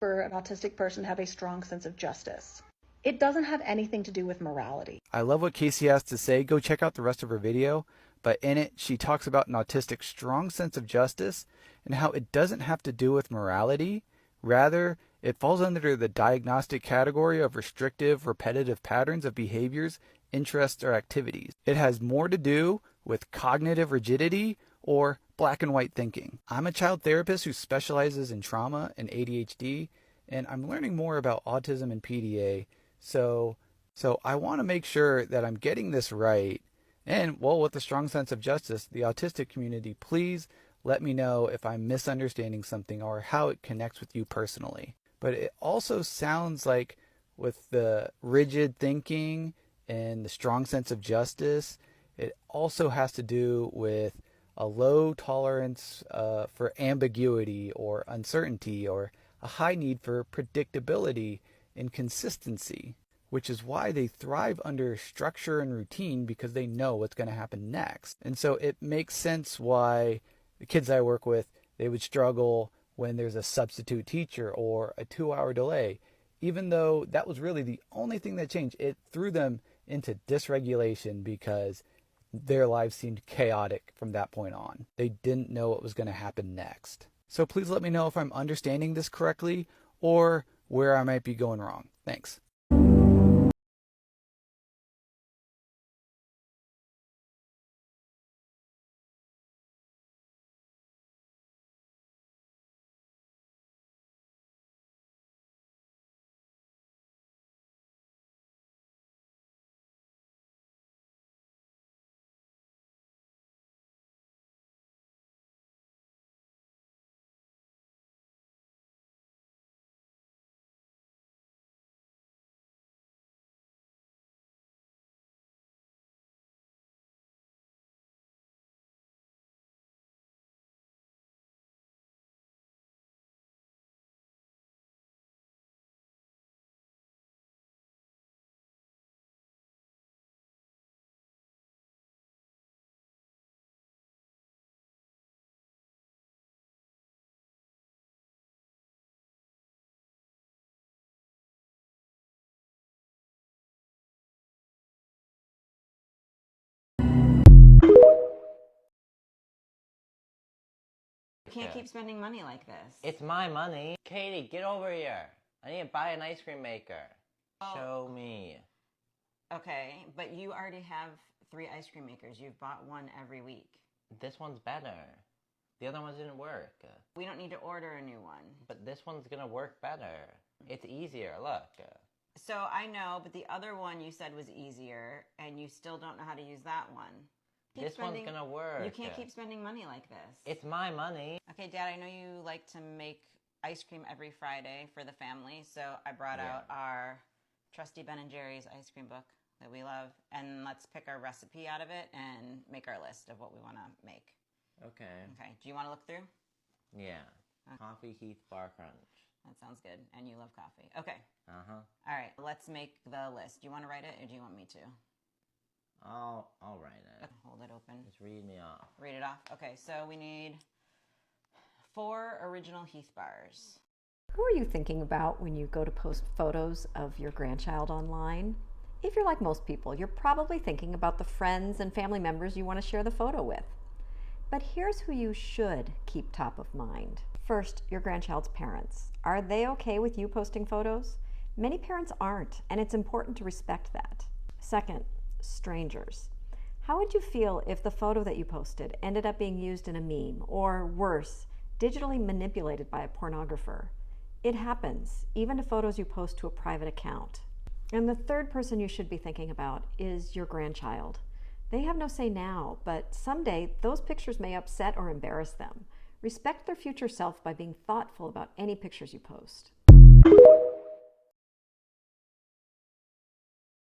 for an autistic person to have a strong sense of justice. It doesn't have anything to do with morality. I love what Casey has to say. Go check out the rest of her video. But in it, she talks about an autistic's strong sense of justice and how it doesn't have to do with morality. Rather, it falls under the diagnostic category of restrictive, repetitive patterns of behaviors, interests, or activities. It has more to do with cognitive rigidity or black and white thinking. I'm a child therapist who specializes in trauma and ADHD, and I'm learning more about autism and PDA. So I want to make sure that I'm getting this right. And, well, with a strong sense of justice, the autistic community, please let me know if I'm misunderstanding something or how it connects with you personally. But it also sounds like with the rigid thinking and the strong sense of justice, it also has to do with a low tolerance for ambiguity or uncertainty, or a high need for predictability and consistency, which is why they thrive under structure and routine, because they know what's going to happen next. And so it makes sense why the kids I work with, they would struggle when there's a substitute teacher or a 2-hour delay. Even though that was really the only thing that changed, it threw them into dysregulation because their lives seemed chaotic from that point on. They didn't know what was going to happen next. So please let me know if I'm understanding this correctly or where I might be going wrong. Thanks. You can't keep spending money like this. It's my money. Katie, get over here. I need to buy an ice cream maker. Show me. Okay, but you already have 3 ice cream makers. You've bought one every week. This one's better. The other ones didn't work. We don't need to order a new one. But this one's gonna work better. It's easier, look. So I know, but the other one you said was easier, and you still don't know how to use that one. This one's gonna work. You can't keep spending money like this. It's my money. Okay, Dad, I know you like to make ice cream every Friday for the family, so I brought out our trusty Ben & Jerry's ice cream book that we love, and let's pick our recipe out of it and make our list of what we want to make. Okay. Okay, do you want to look through? Yeah. Coffee Heath Bar Crunch. That sounds good, and you love coffee. Okay. Uh-huh. All right, let's make the list. Do you want to write it, or do you want me to? I'll write it. Hold it open. Just read me off. Read it off. Okay, so we need 4 original Heath bars. Who are you thinking about when you go to post photos of your grandchild online? If you're like most people, you're probably thinking about the friends and family members you want to share the photo with. But here's who you should keep top of mind. First, your grandchild's parents. Are they okay with you posting photos? Many parents aren't, and it's important to respect that. Second, strangers. How would you feel if the photo that you posted ended up being used in a meme, or worse, digitally manipulated by a pornographer? It happens, even to photos you post to a private account. And the third person you should be thinking about is your grandchild. They have no say now, but someday those pictures may upset or embarrass them. Respect their future self by being thoughtful about any pictures you post.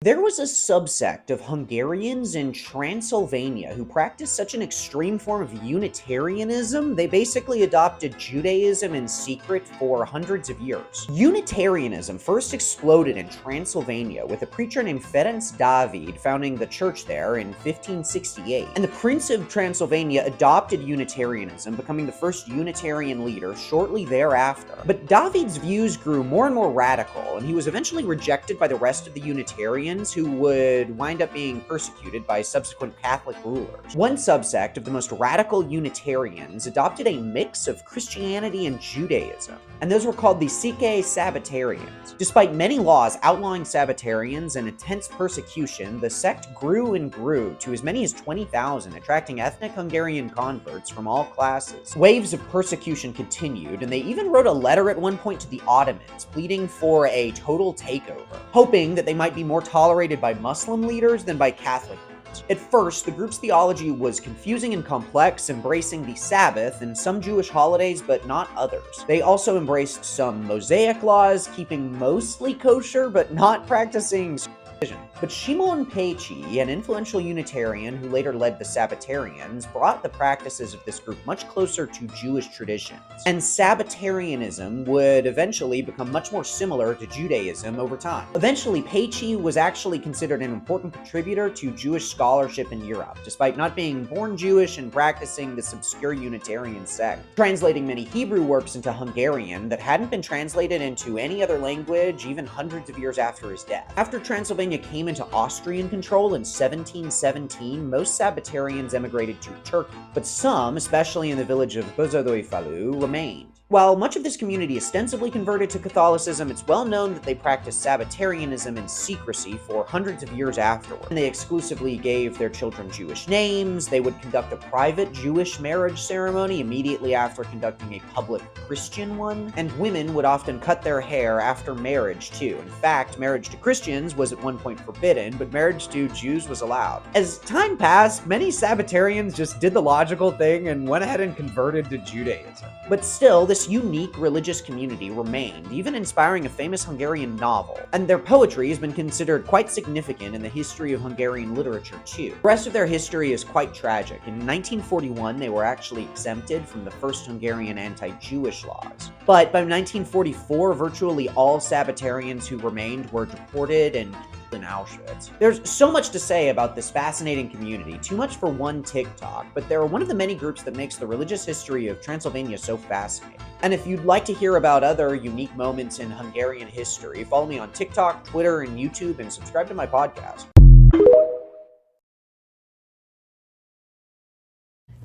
There was a subsect of Hungarians in Transylvania who practiced such an extreme form of Unitarianism, they basically adopted Judaism in secret for hundreds of years. Unitarianism first exploded in Transylvania with a preacher named Ferenc David founding the church there in 1568. And the Prince of Transylvania adopted Unitarianism, becoming the first Unitarian leader shortly thereafter. But David's views grew more and more radical, and he was eventually rejected by the rest of the Unitarians, who would wind up being persecuted by subsequent Catholic rulers. One subsect of the most radical Unitarians adopted a mix of Christianity and Judaism, and those were called the Sikh Sabbatarians. Despite many laws outlawing Sabbatarians and intense persecution, the sect grew and grew to as many as 20,000, attracting ethnic Hungarian converts from all classes. Waves of persecution continued, and they even wrote a letter at one point to the Ottomans, pleading for a total takeover, hoping that they might be more tolerated by Muslim leaders than by Catholic ones. At first, the group's theology was confusing and complex, embracing the Sabbath and some Jewish holidays, but not others. They also embraced some Mosaic laws, keeping mostly kosher, but not practicing circumcision. But Shimon Pécsi, an influential Unitarian who later led the Sabbatarians, brought the practices of this group much closer to Jewish traditions. And Sabbatarianism would eventually become much more similar to Judaism over time. Eventually, Pécsi was actually considered an important contributor to Jewish scholarship in Europe, despite not being born Jewish and practicing this obscure Unitarian sect, translating many Hebrew works into Hungarian that hadn't been translated into any other language even hundreds of years after his death. After Transylvania came into Austrian control in 1717, most Sabbatarians emigrated to Turkey, but some, especially in the village of Bozadoifalu, remained. While much of this community ostensibly converted to Catholicism, it's well known that they practiced Sabbatarianism in secrecy for hundreds of years afterward. And they exclusively gave their children Jewish names, they would conduct a private Jewish marriage ceremony immediately after conducting a public Christian one, and women would often cut their hair after marriage too. In fact, marriage to Christians was at one point forbidden, but marriage to Jews was allowed. As time passed, many Sabbatarians just did the logical thing and went ahead and converted to Judaism. But still, this unique religious community remained, even inspiring a famous Hungarian novel, and their poetry has been considered quite significant in the history of Hungarian literature too. The rest of their history is quite tragic. In 1941, they were actually exempted from the first Hungarian anti-Jewish laws. But by 1944, virtually all Sabbatarians who remained were deported and in Auschwitz. There's so much to say about this fascinating community, too much for one TikTok, but they're one of the many groups that makes the religious history of Transylvania so fascinating. And if you'd like to hear about other unique moments in Hungarian history, follow me on TikTok, Twitter, and YouTube, and subscribe to my podcast.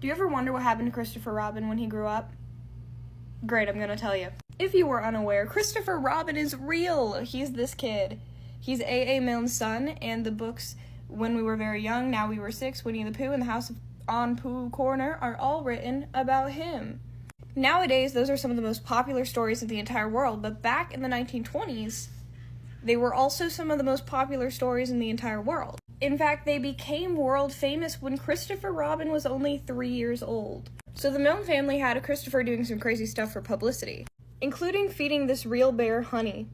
Do you ever wonder what happened to Christopher Robin when he grew up? Great, I'm gonna tell you. If you were unaware, Christopher Robin is real! He's this kid. He's A.A. Milne's son, and the books When We Were Very Young, Now We Were Six, Winnie the Pooh, and The House on Pooh Corner are all written about him. Nowadays, those are some of the most popular stories in the entire world, but back in the 1920s, they were also some of the most popular stories in the entire world. In fact, they became world famous when Christopher Robin was only 3 years old. So the Milne family had a Christopher doing some crazy stuff for publicity, including feeding this real bear honey.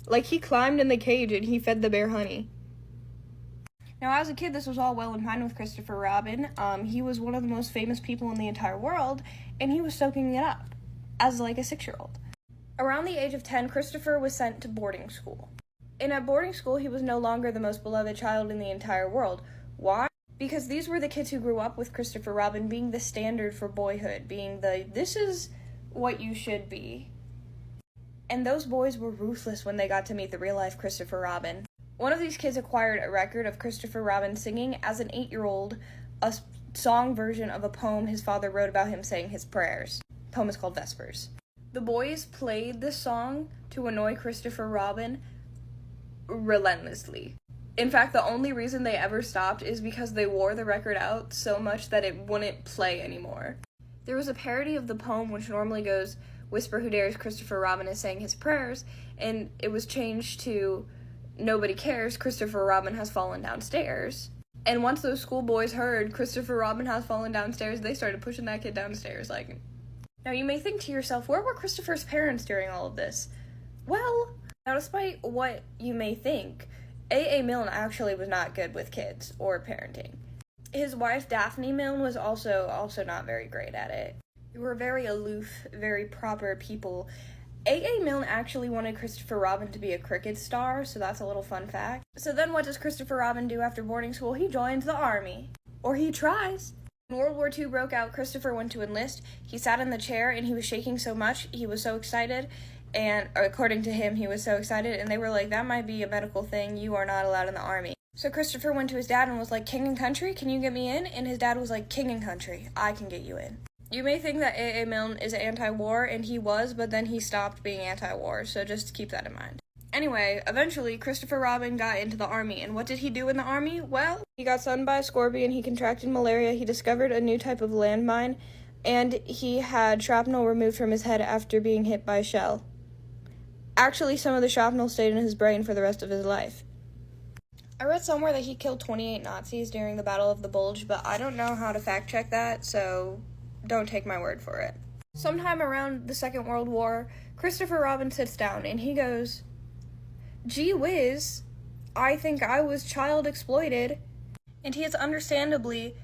Like, he climbed in the cage and he fed the bear honey. Now, as a kid, this was all well and fine with Christopher Robin. He was one of the most famous people in the entire world, and he was soaking it up as like a 6-year-old. Around the age of 10, Christopher was sent to boarding school. And at boarding school, he was no longer the most beloved child in the entire world. Why? Because these were the kids who grew up with Christopher Robin being the standard for boyhood, being this is what you should be. And those boys were ruthless when they got to meet the real-life Christopher Robin. One of these kids acquired a record of Christopher Robin singing as an 8-year-old a song version of a poem his father wrote about him saying his prayers. The poem is called Vespers. The boys played this song to annoy Christopher Robin relentlessly. In fact, the only reason they ever stopped is because they wore the record out so much that it wouldn't play anymore. There was a parody of the poem which normally goes, "Whisper who dares, Christopher Robin is saying his prayers," and it was changed to "Nobody cares, Christopher Robin has fallen downstairs." And once those schoolboys heard Christopher Robin has fallen downstairs, they started pushing that kid downstairs. Now you may think to yourself, where were Christopher's parents during all of this? Well, now despite what you may think, A.A. Milne actually was not good with kids or parenting. His wife, Daphne Milne, was also not very great at it. They were very aloof, very proper people. A.A. Milne actually wanted Christopher Robin to be a cricket star, so that's a little fun fact. So then what does Christopher Robin do after boarding school? He joins the army. Or he tries. When World War II broke out, Christopher went to enlist. He sat in the chair and he was shaking so much, he was so excited, and according to him, he was so excited, and they were like, that might be a medical thing, you are not allowed in the army. So Christopher went to his dad and was like, King and Country, can you get me in? And his dad was like, King and Country, I can get you in. You may think that A.A. Milne is anti-war, and he was, but then he stopped being anti-war, so just keep that in mind. Anyway, eventually, Christopher Robin got into the army, and what did he do in the army? Well, he got stung by a scorpion, he contracted malaria, he discovered a new type of landmine, and he had shrapnel removed from his head after being hit by a shell. Actually, some of the shrapnel stayed in his brain for the rest of his life. I read somewhere that he killed 28 Nazis during the Battle of the Bulge, but I don't know how to fact check that, so don't take my word for it. Sometime around the Second World War, Christopher Robin sits down and he goes, gee whiz, I think I was child exploited. And he is understandably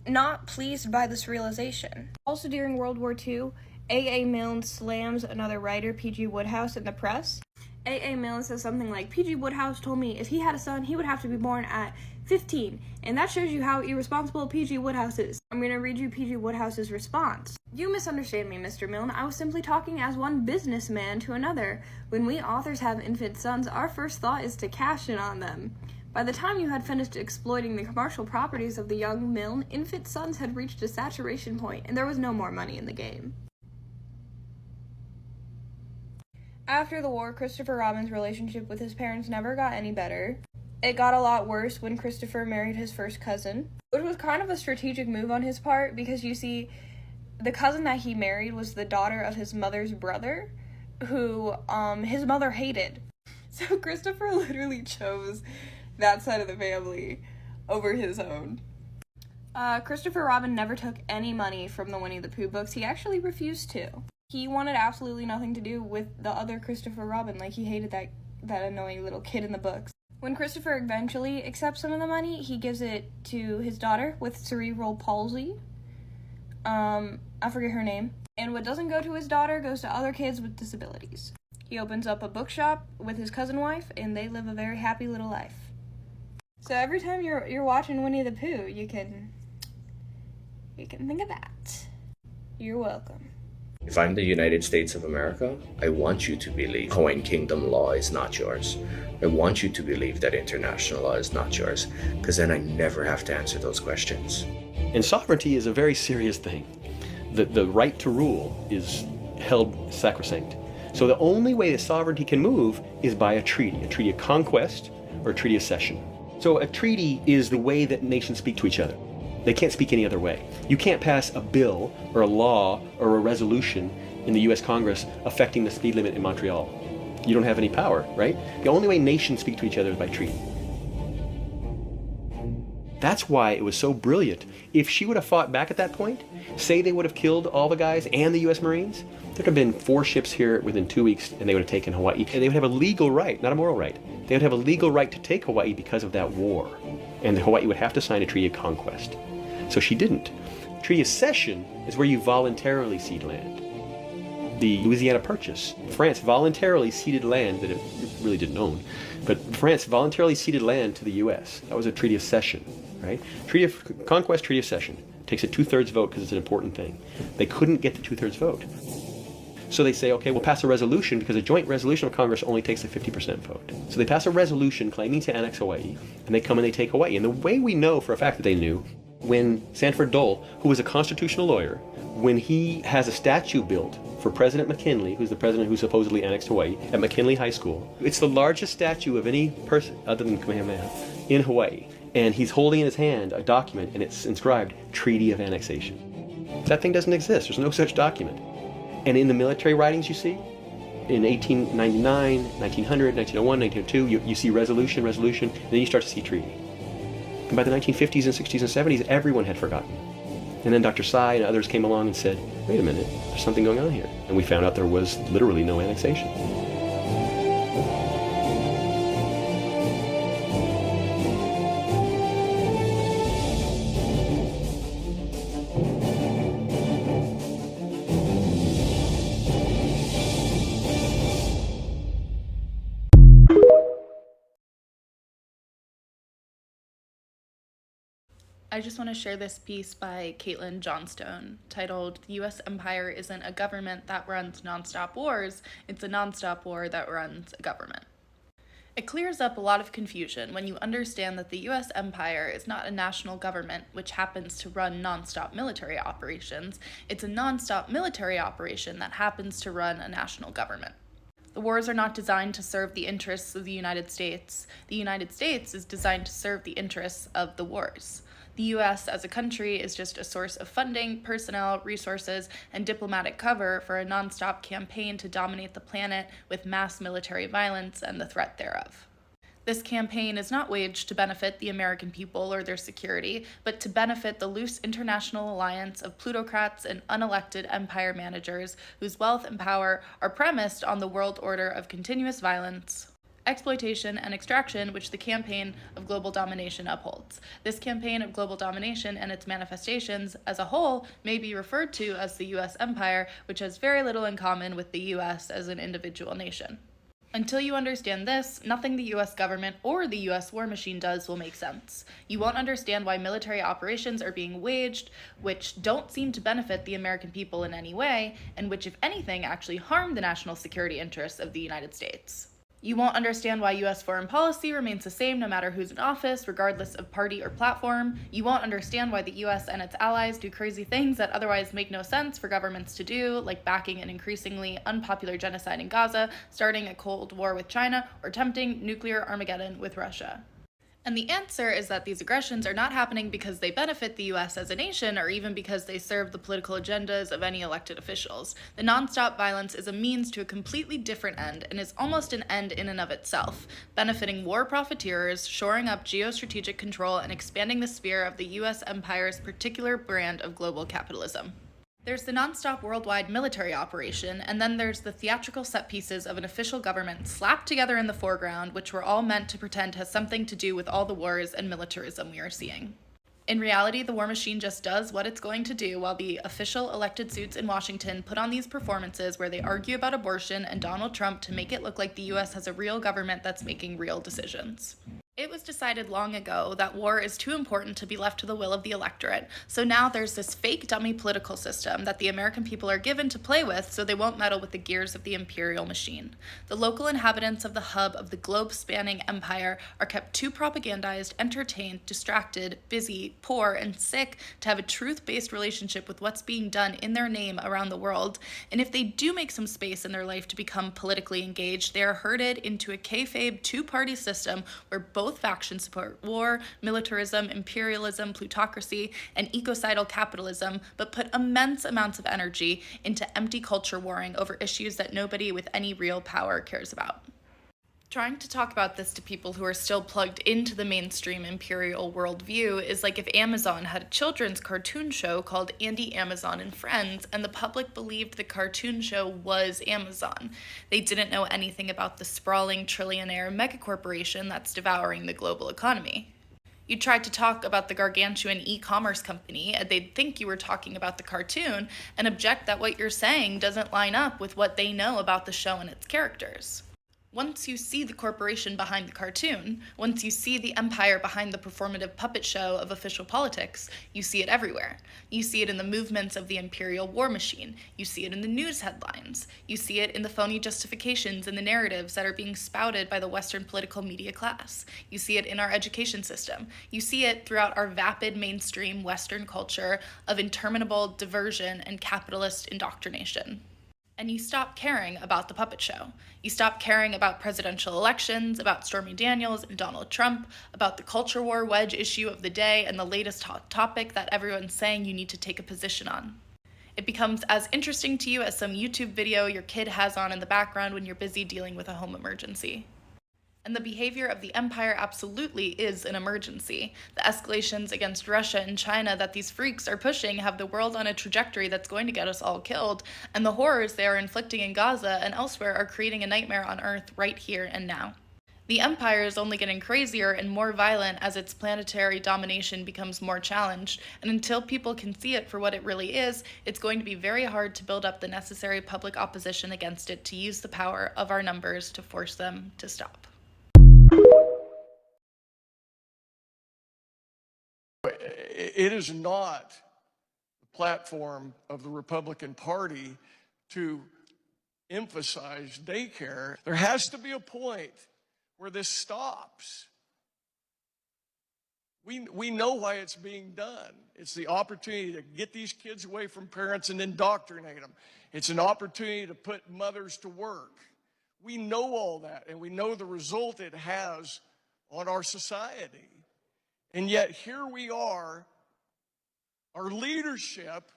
not pleased by this realization. Also during World War II, A.A. Milne slams another writer, P.G. Wodehouse, in the press. A.A. Milne says something like, P.G. Wodehouse told me if he had a son, he would have to be born at 15, and that shows you how irresponsible P.G. Wodehouse is. I'm going to read you P.G. Wodehouse's response. You misunderstand me, Mr. Milne. I was simply talking as one businessman to another. When we authors have infant sons, our first thought is to cash in on them. By the time you had finished exploiting the commercial properties of the young Milne, infant sons had reached a saturation point, and there was no more money in the game. After the war, Christopher Robin's relationship with his parents never got any better. It got a lot worse when Christopher married his first cousin, which was kind of a strategic move on his part because, you see, the cousin that he married was the daughter of his mother's brother, who his mother hated. So Christopher literally chose that side of the family over his own. Christopher Robin never took any money from the Winnie the Pooh books. He actually refused to. He wanted absolutely nothing to do with the other Christopher Robin. Like, he hated that annoying little kid in the books. When Christopher eventually accepts some of the money, he gives it to his daughter with cerebral palsy. I forget her name. And what doesn't go to his daughter goes to other kids with disabilities. He opens up a bookshop with his cousin wife, and they live a very happy little life. So every time you're watching Winnie the Pooh, you can think of that. You're welcome. If I'm the United States of America, I want you to believe Hawaiian Kingdom law is not yours. I want you to believe that international law is not yours, because then I never have to answer those questions. And sovereignty is a very serious thing. The right to rule is held sacrosanct. So the only way that sovereignty can move is by a treaty of conquest or a treaty of cession. So a treaty is the way that nations speak to each other. They can't speak any other way. You can't pass a bill or a law or a resolution in the US Congress affecting the speed limit in Montreal. You don't have any power, right? The only way nations speak to each other is by treaty. That's why it was so brilliant. If she would have fought back at that point, say they would have killed all the guys and the US Marines, there would have been 4 ships here within 2 weeks, and they would have taken Hawaii. And they would have a legal right, not a moral right. They would have a legal right to take Hawaii because of that war. And Hawaii would have to sign a treaty of conquest. So she didn't. Treaty of cession is where you voluntarily cede land. The Louisiana Purchase, France voluntarily ceded land that it really didn't own, but France voluntarily ceded land to the US. That was a treaty of cession, right? Treaty of conquest, treaty of cession. It takes a 2/3 vote because it's an important thing. They couldn't get the 2/3 vote. So they say, okay, we'll pass a resolution because a joint resolution of Congress only takes a 50% vote. So they pass a resolution claiming to annex Hawaii, and they come and they take Hawaii. And the way we know for a fact that they knew, when Sanford Dole, who was a constitutional lawyer, when he has a statue built for President McKinley, who's the president who supposedly annexed Hawaii, at McKinley High School, it's the largest statue of any person other than Kamehameha in Hawaii. And he's holding in his hand a document, and it's inscribed Treaty of Annexation. That thing doesn't exist. There's no such document. And in the military writings you see, in 1899, 1900, 1901, 1902, you see resolution, and then you start to see treaty. And by the 1950s and 60s and 70s, everyone had forgotten. And then Dr. Tsai and others came along and said, wait a minute, there's something going on here. And we found out there was literally no annexation. I just want to share this piece by Caitlin Johnstone titled, "The U.S. Empire isn't a government that runs nonstop wars, it's a nonstop war that runs a government." It clears up a lot of confusion when you understand that the U.S. empire is not a national government which happens to run nonstop military operations. It's a nonstop military operation that happens to run a national government. The wars are not designed to serve the interests of the United States. The United States is designed to serve the interests of the wars. The U.S. as a country is just a source of funding, personnel, resources, and diplomatic cover for a nonstop campaign to dominate the planet with mass military violence and the threat thereof. This campaign is not waged to benefit the American people or their security, but to benefit the loose international alliance of plutocrats and unelected empire managers whose wealth and power are premised on the world order of continuous violence, exploitation, and extraction which the campaign of global domination upholds. This campaign of global domination and its manifestations as a whole may be referred to as the U.S. empire, which has very little in common with the U.S. as an individual nation. Until you understand this, nothing the U.S. government or the U.S. war machine does will make sense. You won't understand why military operations are being waged, which don't seem to benefit the American people in any way, and which, if anything, actually harm the national security interests of the United States. You won't understand why U.S. foreign policy remains the same no matter who's in office, regardless of party or platform. You won't understand why the U.S. and its allies do crazy things that otherwise make no sense for governments to do, like backing an increasingly unpopular genocide in Gaza, starting a Cold War with China, or tempting nuclear Armageddon with Russia. And the answer is that these aggressions are not happening because they benefit the U.S. as a nation or even because they serve the political agendas of any elected officials. The nonstop violence is a means to a completely different end and is almost an end in and of itself, benefiting war profiteers, shoring up geostrategic control, and expanding the sphere of the U.S. empire's particular brand of global capitalism. There's the nonstop worldwide military operation, and then there's the theatrical set pieces of an official government slapped together in the foreground, which were all meant to pretend has something to do with all the wars and militarism we are seeing. In reality, the war machine just does what it's going to do while the official elected suits in Washington put on these performances where they argue about abortion and Donald Trump to make it look like the U.S. has a real government that's making real decisions. It was decided long ago that war is too important to be left to the will of the electorate, so now there's this fake dummy political system that the American people are given to play with so they won't meddle with the gears of the imperial machine. The local inhabitants of the hub of the globe-spanning empire are kept too propagandized, entertained, distracted, busy, poor, and sick to have a truth-based relationship with what's being done in their name around the world, and if they do make some space in their life to become politically engaged, they are herded into a kayfabe two-party system where both factions support war, militarism, imperialism, plutocracy, and ecocidal capitalism, but put immense amounts of energy into empty culture warring over issues that nobody with any real power cares about. Trying to talk about this to people who are still plugged into the mainstream imperial worldview is like if Amazon had a children's cartoon show called Andy, Amazon, and Friends, and the public believed the cartoon show was Amazon. They didn't know anything about the sprawling trillionaire megacorporation that's devouring the global economy. You tried to talk about the gargantuan e-commerce company, and they'd think you were talking about the cartoon and object that what you're saying doesn't line up with what they know about the show and its characters. Once you see the corporation behind the cartoon, once you see the empire behind the performative puppet show of official politics, you see it everywhere. You see it in the movements of the imperial war machine. You see it in the news headlines. You see it in the phony justifications and the narratives that are being spouted by the Western political media class. You see it in our education system. You see it throughout our vapid mainstream Western culture of interminable diversion and capitalist indoctrination. And you stop caring about the puppet show. You stop caring about presidential elections, about Stormy Daniels and Donald Trump, about the culture war wedge issue of the day and the latest hot topic that everyone's saying you need to take a position on. It becomes as interesting to you as some YouTube video your kid has on in the background when you're busy dealing with a home emergency. And the behavior of the empire absolutely is an emergency. The escalations against Russia and China that these freaks are pushing have the world on a trajectory that's going to get us all killed, and the horrors they are inflicting in Gaza and elsewhere are creating a nightmare on Earth right here and now. The empire is only getting crazier and more violent as its planetary domination becomes more challenged, and until people can see it for what it really is, it's going to be very hard to build up the necessary public opposition against it to use the power of our numbers to force them to stop. It is not the platform of the Republican Party to emphasize daycare. There has to be a point where this stops. We know why it's being done. It's the opportunity to get these kids away from parents and indoctrinate them. It's an opportunity to put mothers to work. We know all that, and we know the result it has on our society. And yet here we are, our leadership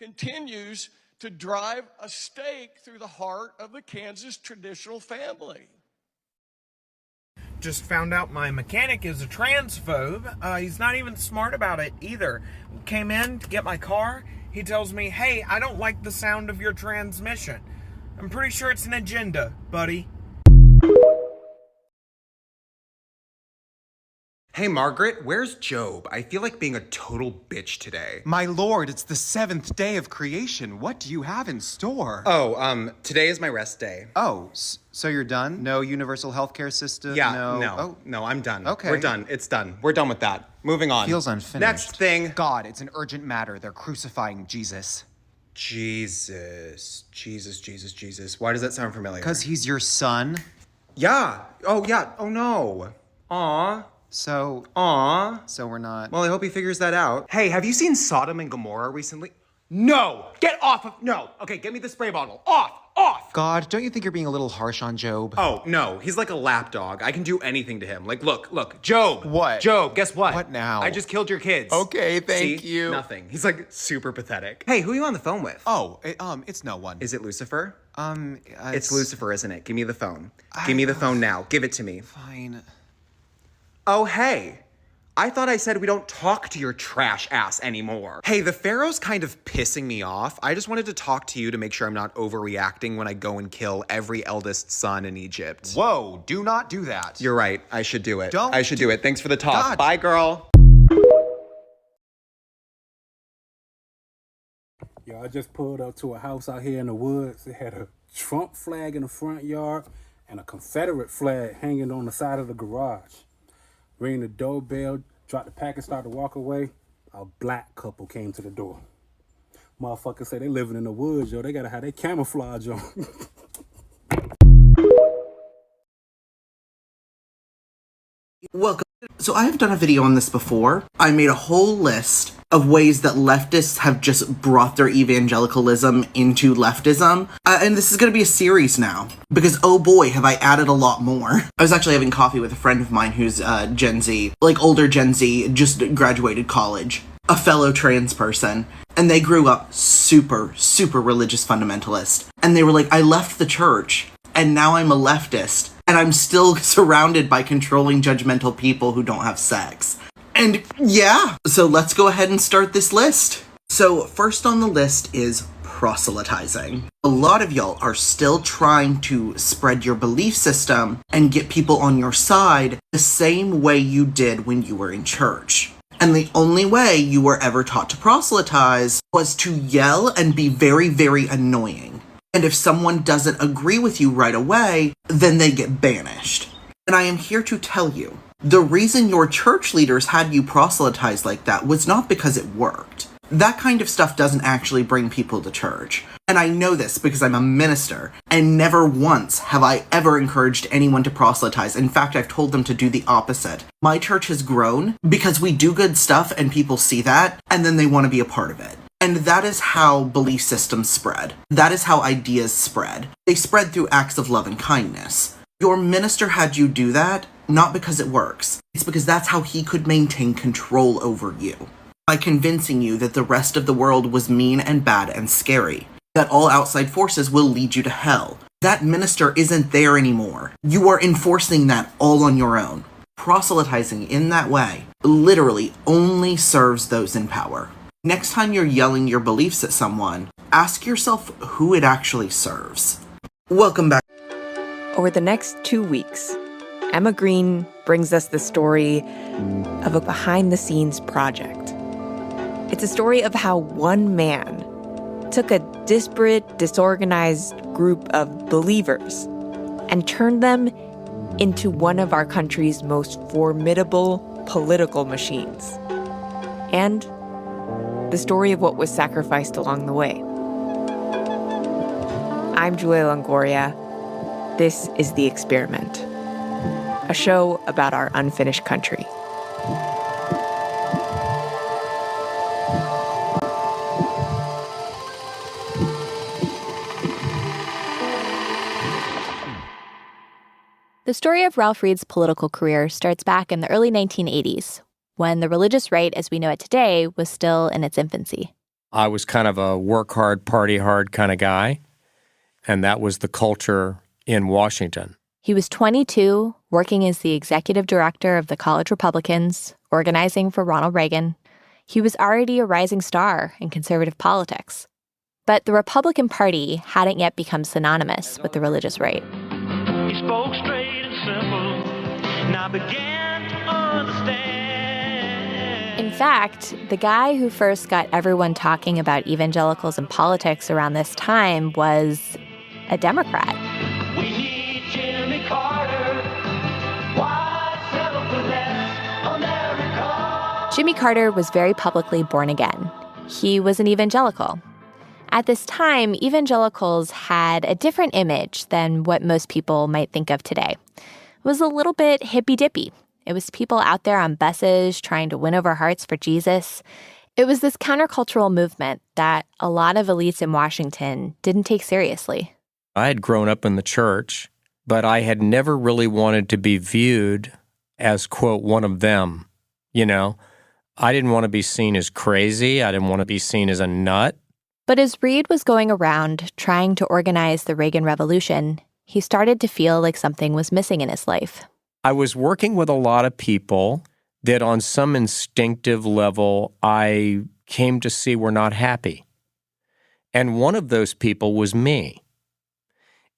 continues to drive a stake through the heart of the Kansas traditional family. Just found out my mechanic is a transphobe. He's not even smart about it either. Came in to get my car. He tells me, hey, I don't like the sound of your transmission. I'm pretty sure it's an agenda, buddy. Hey Margaret, where's Job? I feel like being a total bitch today. My lord, it's the 7th day of creation. What do you have in store? Oh, today is my rest day. Oh, so you're done? No universal healthcare system? Yeah, no, I'm done. Okay. We're done. It's done. We're done with that. Moving on. Feels unfinished. Next thing. God, it's an urgent matter. They're crucifying Jesus. Jesus. Why does that sound familiar? Because he's your son? Yeah. Oh, yeah. Oh, no. Aw. So we're not... Well, I hope he figures that out. Hey, have you seen Sodom and Gomorrah recently? No! Get off of... No! Okay, get me the spray bottle. Off! God, don't you think you're being a little harsh on Job? Oh, no. He's like a lapdog. I can do anything to him. Like, look. Job! What? Job, guess what? What now? I just killed your kids. Okay, thank See? you. Nothing. He's like super pathetic. Hey, who are you on the phone with? Oh, it's no one. Is it Lucifer? It's It's Lucifer, isn't it? Give me the phone. Give me the phone now. Give it to me. Fine. Oh, hey. I thought I said we don't talk to your trash ass anymore. Hey, the Pharaoh's kind of pissing me off. I just wanted to talk to you to make sure I'm not overreacting when I go and kill every eldest son in Egypt. Whoa, do not do that. You're right. I should do it. Don't I should do it. Thanks for the talk. God. Bye, girl. Yo, I just pulled up to a house out here in the woods. It had a Trump flag in the front yard and a Confederate flag hanging on the side of the garage. Ring the doorbell, dropped the package, started to walk away. A black couple came to the door. Motherfuckers say they living in the woods, yo. They gotta have their camouflage on. Welcome. So I have done a video on this before. I made a whole list of ways that leftists have just brought their evangelicalism into leftism. And this is going to be a series now, because oh boy, have I added a lot more. I was actually having coffee with a friend of mine who's Gen Z, like older Gen Z, just graduated college, a fellow trans person, and they grew up super religious fundamentalist. And they were like, I left the church, and now I'm a leftist, and I'm still surrounded by controlling, judgmental people who don't have sex. And yeah, so let's go ahead and start this list. So first on the list is proselytizing. A lot of y'all are still trying to spread your belief system and get people on your side the same way you did when you were in church. And the only way you were ever taught to proselytize was to yell and be very annoying. And if someone doesn't agree with you right away, then they get banished. And I am here to tell you, the reason your church leaders had you proselytize like that was not because it worked. That kind of stuff doesn't actually bring people to church. And I know this because I'm a minister, and never once have I ever encouraged anyone to proselytize. In fact, I've told them to do the opposite. My church has grown because we do good stuff and people see that, and then they want to be a part of it. And that is how belief systems spread. That is how ideas spread. They spread through acts of love and kindness. Your minister had you do that, not because it works. It's because that's how he could maintain control over you. By convincing you that the rest of the world was mean and bad and scary. That all outside forces will lead you to hell. That minister isn't there anymore. You are enforcing that all on your own. Proselytizing in that way literally only serves those in power. Next time you're yelling your beliefs at someone, ask yourself who it actually serves. Welcome back. Over the next 2 weeks, Emma Green brings us the story of a behind-the-scenes project. It's a story of how one man took a disparate, disorganized group of believers and turned them into one of our country's most formidable political machines. and the story of what was sacrificed along the way. I'm Julia Longoria. This is The Experiment, a show about our unfinished country. The story of Ralph Reed's political career starts back in the early 1980s, when the religious right as we know it today was still in its infancy. I was kind of a work hard, party hard kind of guy, and that was the culture in Washington. He was 22, working as the executive director of the College Republicans, organizing for Ronald Reagan. He was already a rising star in conservative politics. But the Republican Party hadn't yet become synonymous with the religious right. He spoke straight and simple, and I began to understand. In fact, the guy who first got everyone talking about evangelicals and politics around this time was a Democrat. We need Jimmy Carter. Why settle for less, America? Jimmy Carter was very publicly born again. He was an evangelical. At this time, evangelicals had a different image than what most people might think of today. It was a little bit hippy-dippy. It was people out there on buses trying to win over hearts for Jesus. It was this countercultural movement that a lot of elites in Washington didn't take seriously. I had grown up in the church, but I had never really wanted to be viewed as, quote, one of them, you know? I didn't want to be seen as crazy. I didn't want to be seen as a nut. But as Reed was going around trying to organize the Reagan Revolution, he started to feel like something was missing in his life. I was working with a lot of people that on some instinctive level I came to see were not happy. And one of those people was me.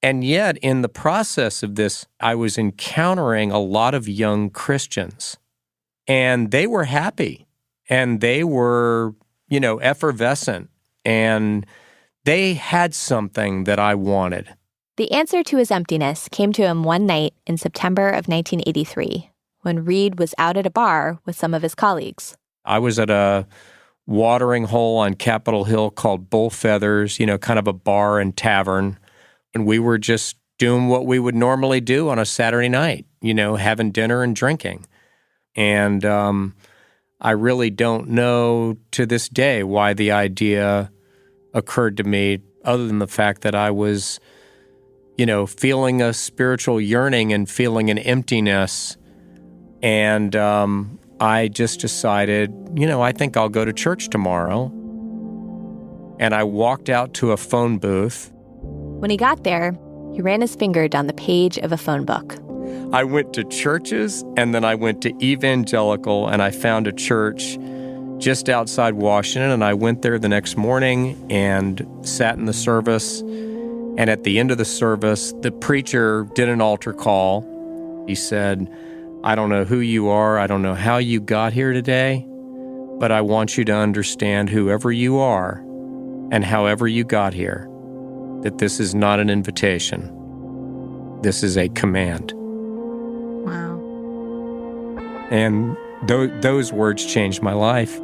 And yet, in the process of this, I was encountering a lot of young Christians. And they were happy. And they were, effervescent. And they had something that I wanted. The answer to his emptiness came to him one night in September of 1983, when Reed was out at a bar with some of his colleagues. I was at a watering hole on Capitol Hill called Bull Feathers, kind of a bar and tavern. And we were just doing what we would normally do on a Saturday night, having dinner and drinking. And I really don't know to this day why the idea occurred to me, other than the fact that I was, feeling a spiritual yearning and feeling an emptiness. And I just decided, I think I'll go to church tomorrow. And I walked out to a phone booth. When he got there, he ran his finger down the page of a phone book. I went to churches, and then I went to evangelical, and I found a church just outside Washington, and I went there the next morning and sat in the service. And at the end of the service, the preacher did an altar call. He said, I don't know who you are, I don't know how you got here today, but I want you to understand, whoever you are and however you got here, that this is not an invitation. This is a command. Wow. And those words changed my life.